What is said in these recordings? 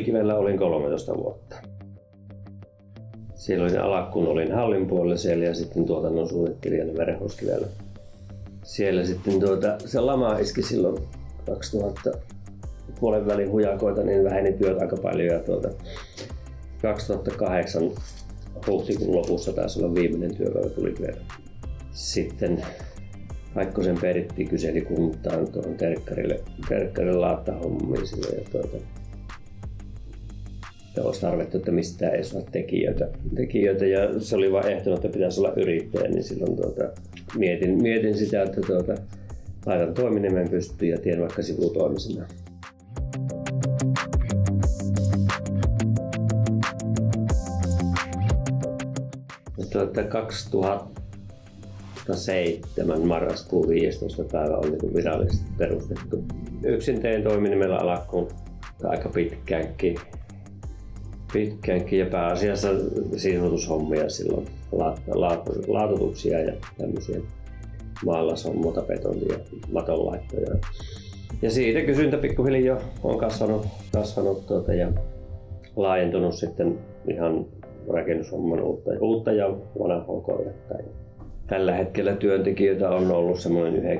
Tulikivellä olin 13 vuotta. Siellä olin alakkuun, olin hallin puolella siellä ja sitten tuotannon suunnittelijana Merenhoskivellä. Siellä sitten se lama iski silloin 2000 puolen välin hujakoita, niin väheni työt aika paljon ja 2008 huhtikuun lopussa taisi olla viimeinen työpäivä Tulikivellä. Sitten Aikkosen Pertti kyseli kuntaan tuohon terkkarille laattahommiin ja olisi tarvittu, että mistään ei saa tekijöitä ja se oli vain ehtona, että pitäisi olla yrittäjä, niin silloin mietin sitä, että laitan toiminimen pystyyn ja teen vaikka sivutoimisena. 2007 marraskuun 15. päivä on niin virallisesti perustettu. Yksin tein toiminimellä alakkuun aika pitkäänkin ja pääasiassa sisustushommia silloin, laatutuksia ja tämmöisiä maalashommoja, betonia ja matonlaittoja. Ja siitä kysyntä pikkuhiljaa on kasvanut ja laajentunut sitten ihan rakennushomman uutta ja vanhaa korjetta. Tällä hetkellä työntekijöitä on ollut semmoinen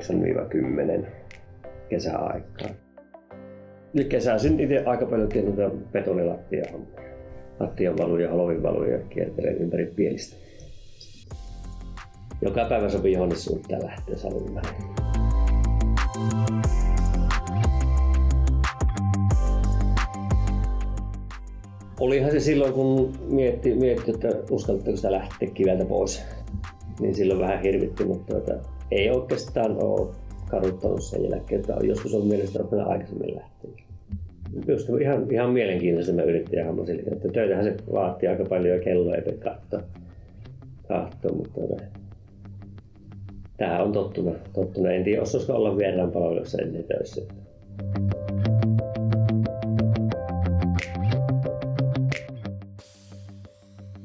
9-10 kesäaikaa. Eli kesäisin itse aika paljon tehnyt betonilattiahommia. Lattianvaluja, holovinvaluja kiertelen ympäri pielistä. Joka päivä sopii johonkin suuntaan lähteä salumaan. Olihan se silloin, kun mietti, että uskaltaako sitä lähteä kiveltä pois, niin silloin vähän hirvitti, mutta ei oikeastaan ole kaduttanut sen jälkeen, että joskus on mielestä ottanut aikaisemmin lähteä. Just ihan mielenkiintoista yrittäjähamma sille, että töitähän se vaatii aika paljon ja kello ei katsoa, mutta tähän on tottunut. En tiedä, osaisiko olla vieraan palvelussa ennen töissä.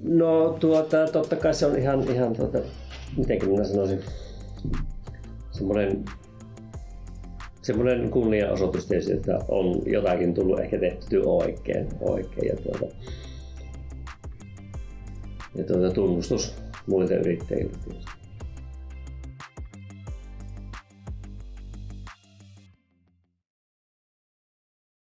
No totta kai se on ihan mitenkin minä sanoisin, semmoinen kunnianosoitus tietysti, että on jotakin tullut ehkä tehty oikein ja tunnustus muilta yrittäjiltä tietysti.